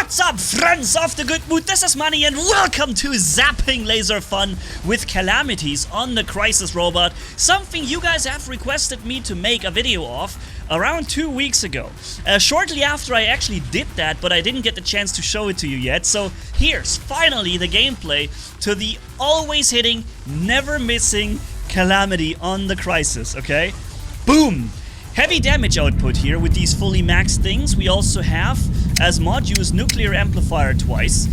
What's up, friends of the good mood? This is Manni and welcome to Zapping Laser Fun with Calamities on the Crisis robot. Something you guys have requested me to make a video of around 2 weeks ago. Shortly after I actually did that, but I didn't get the chance to show it to you yet. So here's finally the gameplay to the always hitting, never missing Calamity on the Crisis, okay? Boom! Heavy damage output here with these fully maxed things. We also have, as mod, use nuclear amplifier twice.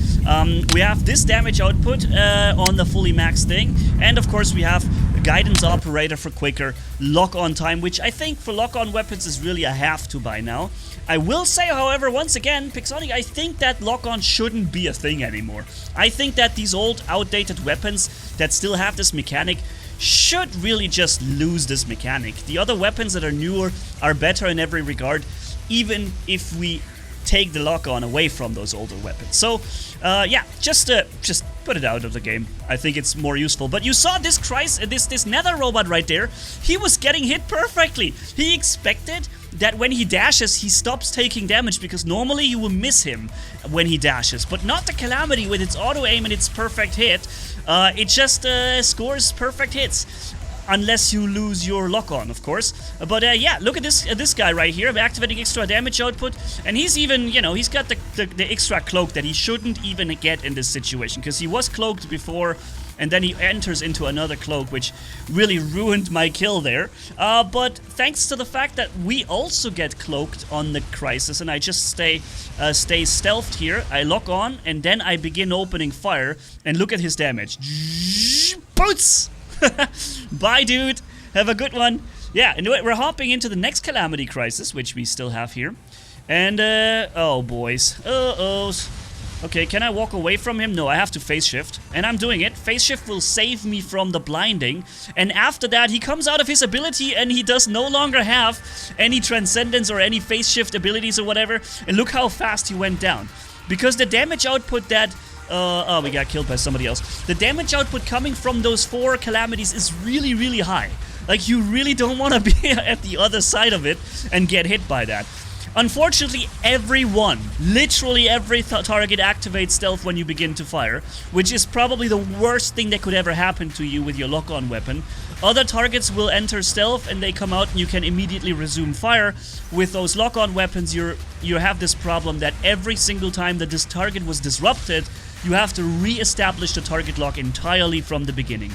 We have this damage output on the fully maxed thing. And of course we have guidance operator for quicker lock-on time, which I think for lock-on weapons is really a have to by now. I will say, however, once again, Pixonic, I think that lock-on shouldn't be a thing anymore. I think that these old, outdated weapons that still have this mechanic should really just lose this mechanic. The other weapons that are newer are better in every regard, even if we take the lock-on away from those older weapons. So, yeah, just put it out of the game. I think it's more useful. But you saw this this Nether robot right there. He was getting hit perfectly. He expected that when he dashes, he stops taking damage, because normally you will miss him when he dashes. But not the Calamity with its auto-aim and its perfect hit. It just scores perfect hits. Unless you lose your lock-on, of course. But yeah, look at this guy right here, activating extra damage output. And he's even, you know, he's got the extra cloak that he shouldn't even get in this situation. Because he was cloaked before, and then he enters into another cloak, which really ruined my kill there. But thanks to the fact that we also get cloaked on the Crisis, and I just stay stealthed here, I lock on, and then I begin opening fire, and look at his damage. Boots! Bye, dude. Have a good one. Yeah, anyway, we're hopping into the next Calamity Crisis, which we still have here. And, oh, boys. Okay, can I walk away from him? No, I have to phase shift. And I'm doing it. Phase shift will save me from the blinding. And after that, he comes out of his ability and he does no longer have any transcendence or any phase shift abilities or whatever. And look how fast he went down. Because the damage output that... oh, we got killed by somebody else. The damage output coming from those 4 calamities is really, really high. Like, you really don't want to be at the other side of it and get hit by that. Unfortunately, everyone, literally every target activates stealth when you begin to fire, which is probably the worst thing that could ever happen to you with your lock-on weapon. Other targets will enter stealth and they come out and you can immediately resume fire. With those lock-on weapons, you have this problem that every single time that this target was disrupted, you have to re-establish the target lock entirely from the beginning.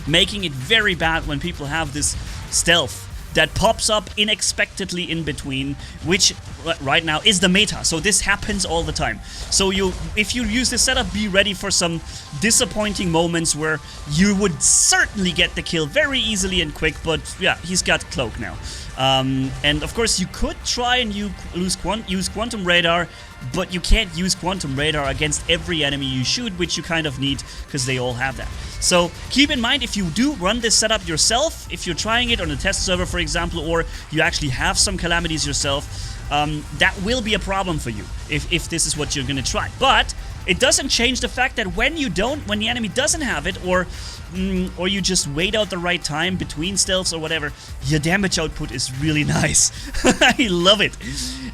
Making it very bad when people have this stealth that pops up unexpectedly in between, which right now is the meta. So this happens all the time. So if you use this setup, be ready for some disappointing moments where you would certainly get the kill very easily and quick, but yeah, he's got cloak now. And of course you could try and use quantum radar, but you can't use quantum radar against every enemy you shoot, which you kind of need because they all have that. So keep in mind, if you do run this setup yourself, if you're trying it on a test server, for example, or you actually have some calamities yourself, that will be a problem for you if this is what you're gonna try. But it doesn't change the fact that when the enemy doesn't have it, or you just wait out the right time between stealths or whatever, your damage output is really nice. I love it.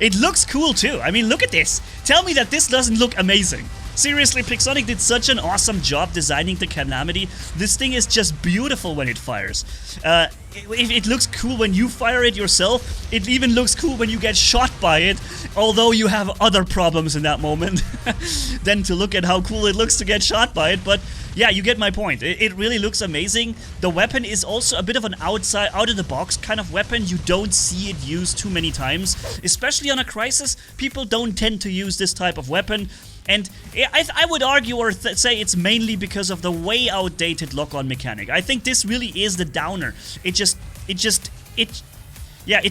It looks cool too. I mean, look at this. Tell me that this doesn't look amazing. Seriously, Pixonic did such an awesome job designing the Calamity. This thing is just beautiful when it fires. It looks cool when you fire it yourself. It even looks cool when you get shot by it, although you have other problems in that moment than to look at how cool it looks to get shot by it. But yeah, you get my point. It really looks amazing. The weapon is also a bit of an out-of-the-box kind of weapon. You don't see it used too many times, especially on a Crisis. People don't tend to use this type of weapon. And I would argue or say it's mainly because of the way outdated lock-on mechanic. I think this really is the downer. It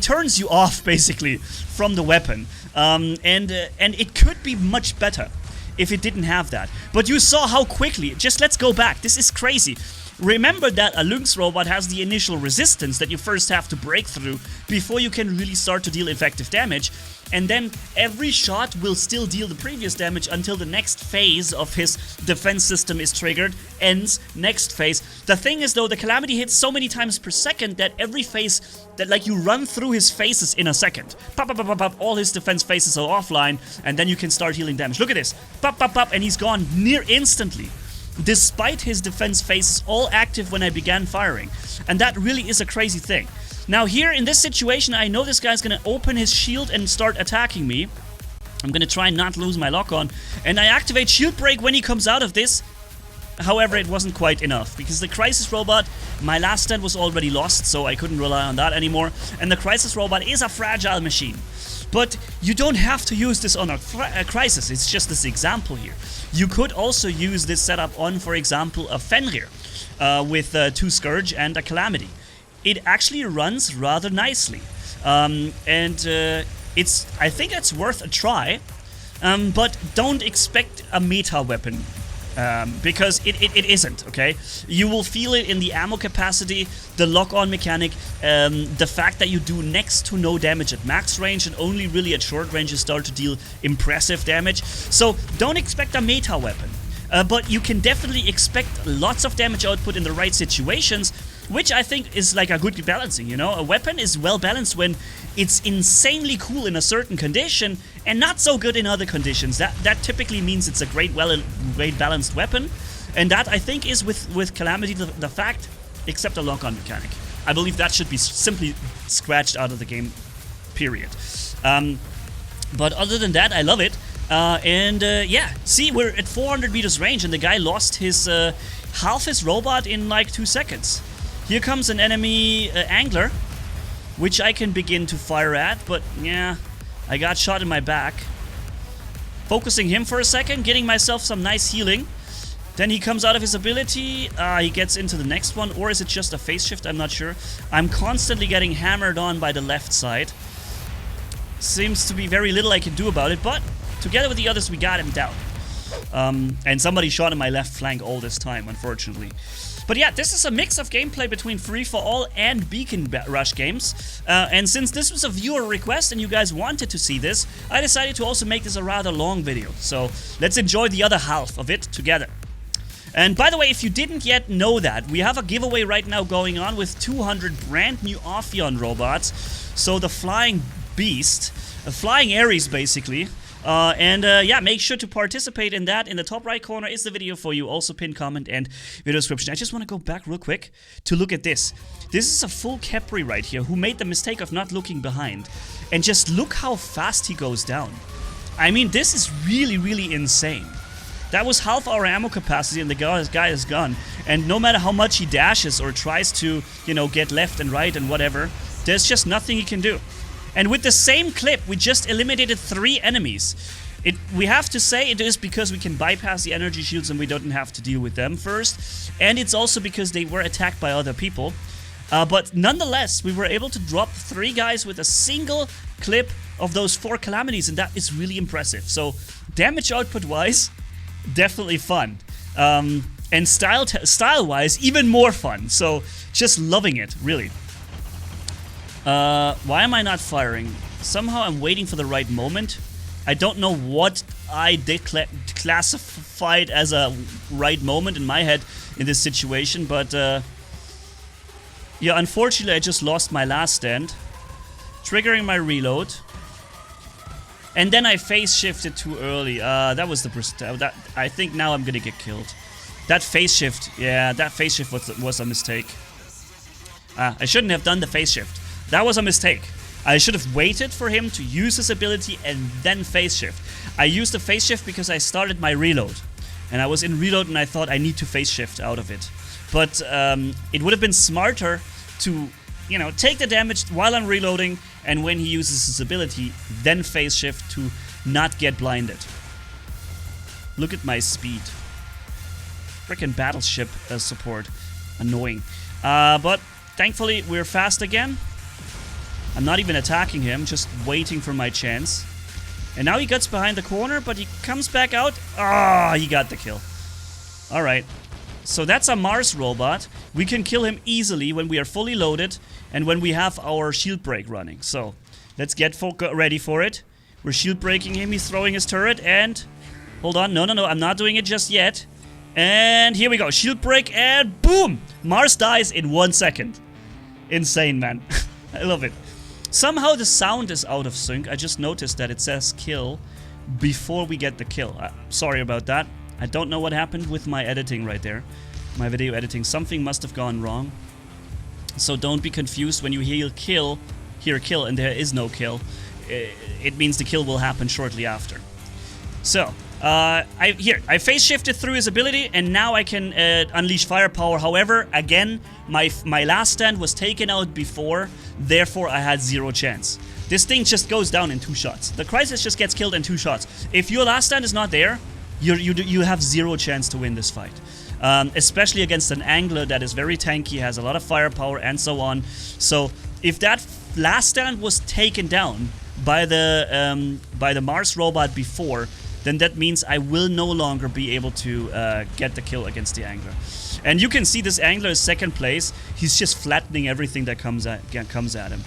turns you off basically from the weapon. And it could be much better if it didn't have that. But you saw how quickly, let's go back. This is crazy. Remember that a Lynx robot has the initial resistance that you first have to break through before you can really start to deal effective damage, and then every shot will still deal the previous damage until the next phase of his defense system is triggered, ends, next phase. The thing is though, the Calamity hits so many times per second that every phase, that like you run through his phases in a second. Pop, pop, pop, pop, pop, all his defense phases are offline, and then you can start healing damage. Look at this, pop, pop, pop, and he's gone near instantly, despite his defense phases all active when I began firing. And that really is a crazy thing. Now here in this situation, I know this guy's gonna open his shield and start attacking me. I'm gonna try and not lose my lock-on, and I activate shield break when he comes out of this. However, it wasn't quite enough, because the Crisis Robot, my last stand was already lost, so I couldn't rely on that anymore, and the Crisis Robot is a fragile machine. But you don't have to use this on a Crisis, it's just this example here. You could also use this setup on, for example, a Fenrir, with 2 Scourge and a Calamity. It actually runs rather nicely, I think it's worth a try, but don't expect a meta weapon, because it isn't, okay? You will feel it in the ammo capacity, the lock-on mechanic, the fact that you do next to no damage at max range, and only really at short range you start to deal impressive damage. So don't expect a meta weapon, but you can definitely expect lots of damage output in the right situations, which I think is like a good balancing, you know? A weapon is well balanced when it's insanely cool in a certain condition and not so good in other conditions. That typically means it's a great balanced weapon, and that I think is with Calamity the fact, except a lock-on mechanic. I believe that should be simply scratched out of the game, period. But other than that, I love it. Yeah, see, we're at 400 meters range and the guy lost his half his robot in like 2 seconds. Here comes an enemy angler, which I can begin to fire at, but yeah, I got shot in my back. Focusing him for a second, getting myself some nice healing. Then he comes out of his ability, he gets into the next one, or is it just a phase shift? I'm not sure. I'm constantly getting hammered on by the left side. Seems to be very little I can do about it, but together with the others we got him down. And somebody shot in my left flank all this time, unfortunately. But yeah, this is a mix of gameplay between free-for-all and Beacon Rush games. And since this was a viewer request and you guys wanted to see this, I decided to also make this a rather long video. So let's enjoy the other half of it together. And by the way, if you didn't yet know that, we have a giveaway right now going on with 200 brand new Ophion robots. So the Flying Beast, Flying Ares basically. Yeah, make sure to participate in that. In the top right corner is the video for you, also pinned comment and video description. I just want to go back real quick to look at this. This is a full Capri right here who made the mistake of not looking behind. And just look how fast he goes down. I mean, this is really, really insane. That was half our ammo capacity and the guy is gone. And no matter how much he dashes or tries to, you know, get left and right and whatever, there's just nothing he can do. And with the same clip, we just eliminated 3 enemies. We have to say it is because we can bypass the energy shields and we don't have to deal with them first. And it's also because they were attacked by other people. But nonetheless, we were able to drop 3 guys with a single clip of those 4 calamities, and that is really impressive. So damage output-wise, definitely fun. And style-wise, even more fun. So just loving it, really. Why am I not firing? Somehow I'm waiting for the right moment. I don't know what I classified as a right moment in my head in this situation, but yeah, unfortunately I just lost my last stand, triggering my reload, and then I phase shifted too early. That was the I think now I'm gonna get killed. That phase shift, yeah, that phase shift was a mistake. I shouldn't have done the phase shift. That was a mistake. I should have waited for him to use his ability and then phase shift. I used the phase shift because I started my reload. And I was in reload and I thought I need to phase shift out of it. But it would have been smarter to, you know, take the damage while I'm reloading, and when he uses his ability, then phase shift to not get blinded. Look at my speed. Frickin' battleship support. Annoying. But thankfully we're fast again. I'm not even attacking him, just waiting for my chance. And now he gets behind the corner, but he comes back out. Ah, he got the kill. Alright. So that's a Mars robot. We can kill him easily when we are fully loaded and when we have our shield break running. So let's get ready for it. We're shield breaking him. He's throwing his turret and... Hold on. No. I'm not doing it just yet. And here we go. Shield break and boom! Mars dies in 1 second. Insane, man. I love it. Somehow the sound is out of sync. I just noticed that it says kill before we get the kill. Sorry about that. I don't know what happened with my editing right there. My video editing. Something must have gone wrong. So don't be confused when you hear kill, and there is no kill. It means the kill will happen shortly after. So, I phase shifted through his ability, and now I can unleash firepower. However, again, my last stand was taken out before, therefore I had 0 chance. This thing just goes down in 2 shots. The Crisis just gets killed in 2 shots. If your last stand is not there, you have 0 chance to win this fight. Especially against an angler that is very tanky, has a lot of firepower, and so on. So, if that last stand was taken down by the Mars robot before, then that means I will no longer be able to get the kill against the angler. And you can see this angler is 2nd place. He's just flattening everything that comes at him.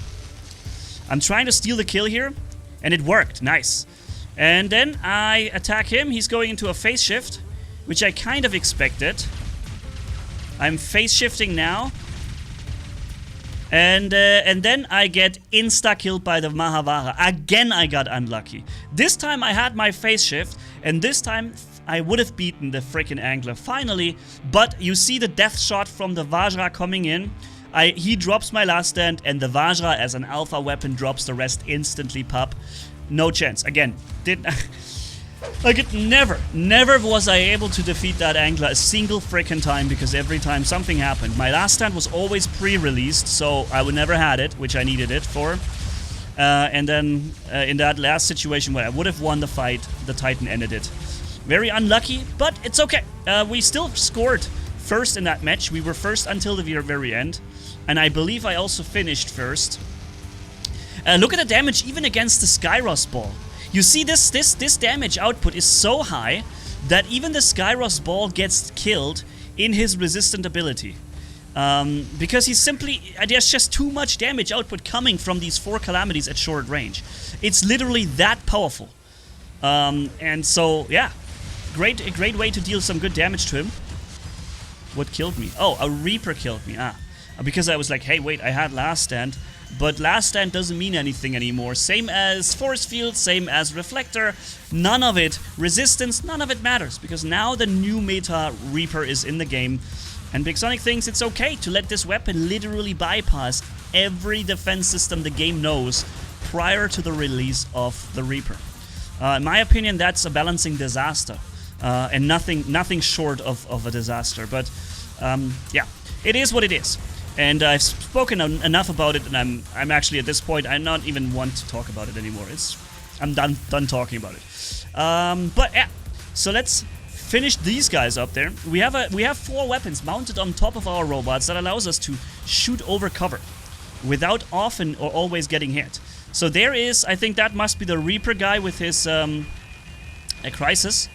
I'm trying to steal the kill here, and it worked. Nice. And then I attack him. He's going into a phase shift, which I kind of expected. I'm phase shifting now. And then I get insta-killed by the Mahavara. Again, I got unlucky. This time I had my phase shift, and this time I would have beaten the freaking angler finally. But you see the death shot from the Vajra coming in. He drops my last stand, and the Vajra as an alpha weapon drops the rest instantly, pup. No chance. Again, never was I able to defeat that angler a single freaking time, because every time something happened. My last stand was always pre-released, so I would never had it, which I needed it for. And then in that last situation where I would have won the fight, the Titan ended it. Very unlucky, but it's okay. We still scored first in that match. We were first until the very end, and I believe I also finished first. Look at the damage even against the Skyros ball. You see this damage output is so high that even the Skyros ball gets killed in his resistant ability. Because he's simply... there's just too much damage output coming from these 4 calamities at short range. It's literally that powerful. And so, yeah. A great way to deal some good damage to him. What killed me? Oh, a Reaper killed me. Because I was like, hey, wait, I had last stand. But last stand doesn't mean anything anymore. Same as force field, same as reflector. None of it. Resistance, none of it matters. Because now the new meta Reaper is in the game. And Big Sonic thinks it's okay to let this weapon literally bypass every defense system the game knows prior to the release of the Reaper. In my opinion, that's a balancing disaster. And nothing short of a disaster. But yeah, it is what it is. And I've spoken enough about it, and I'm actually at this point, I not even want to talk about it anymore. I'm done talking about it. But yeah, so let's finish these guys up there. We have 4 weapons mounted on top of our robots that allows us to shoot over cover without often or always getting hit. So there is, I think that must be the Reaper guy with his Crisis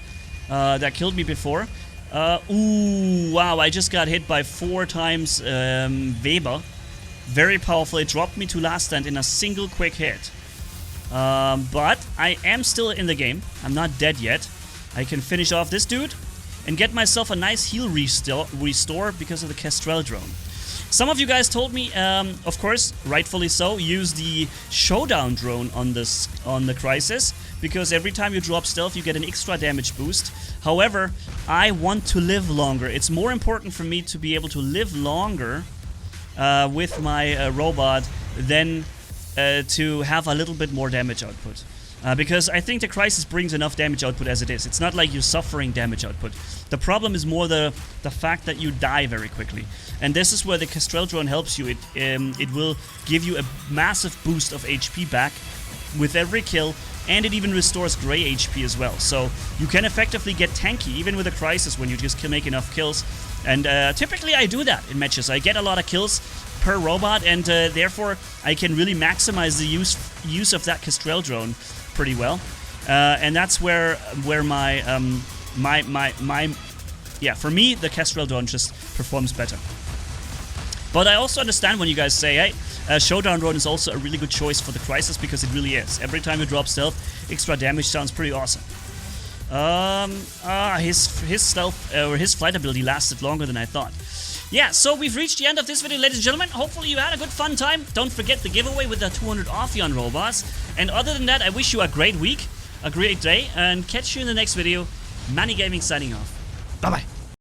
that killed me before. Ooh, wow, I just got hit by 4 times Weber. Very powerful. It dropped me to last stand in a single quick hit. But I am still in the game. I'm not dead yet. I can finish off this dude and get myself a nice heal restore because of the Kestrel drone. Some of you guys told me, of course, rightfully so, use the showdown drone on the Crisis, because every time you drop stealth you get an extra damage boost. However, I want to live longer. It's more important for me to be able to live longer with my robot than to have a little bit more damage output. Because I think the Crisis brings enough damage output as it is. It's not like you're suffering damage output. The problem is more the fact that you die very quickly. And this is where the Kestrel drone helps you. It will give you a massive boost of HP back with every kill, and it even restores gray HP as well. So you can effectively get tanky even with a Crisis when you just can make enough kills. And typically I do that in matches. I get a lot of kills per robot, and therefore I can really maximize the use of that Kestrel drone pretty well. And that's where my yeah, for me, the Kestrel drone just performs better. But I also understand when you guys say, hey, Showdown drone is also a really good choice for the Crisis, because it really is. Every time you drop stealth, extra damage sounds pretty awesome. His stealth, or his flight ability lasted longer than I thought. Yeah, so we've reached the end of this video, ladies and gentlemen. Hopefully you had a good fun time. Don't forget the giveaway with the 200 Ophion robots. And other than that, I wish you a great week, a great day, and catch you in the next video. Manni-Gaming signing off. Bye-bye.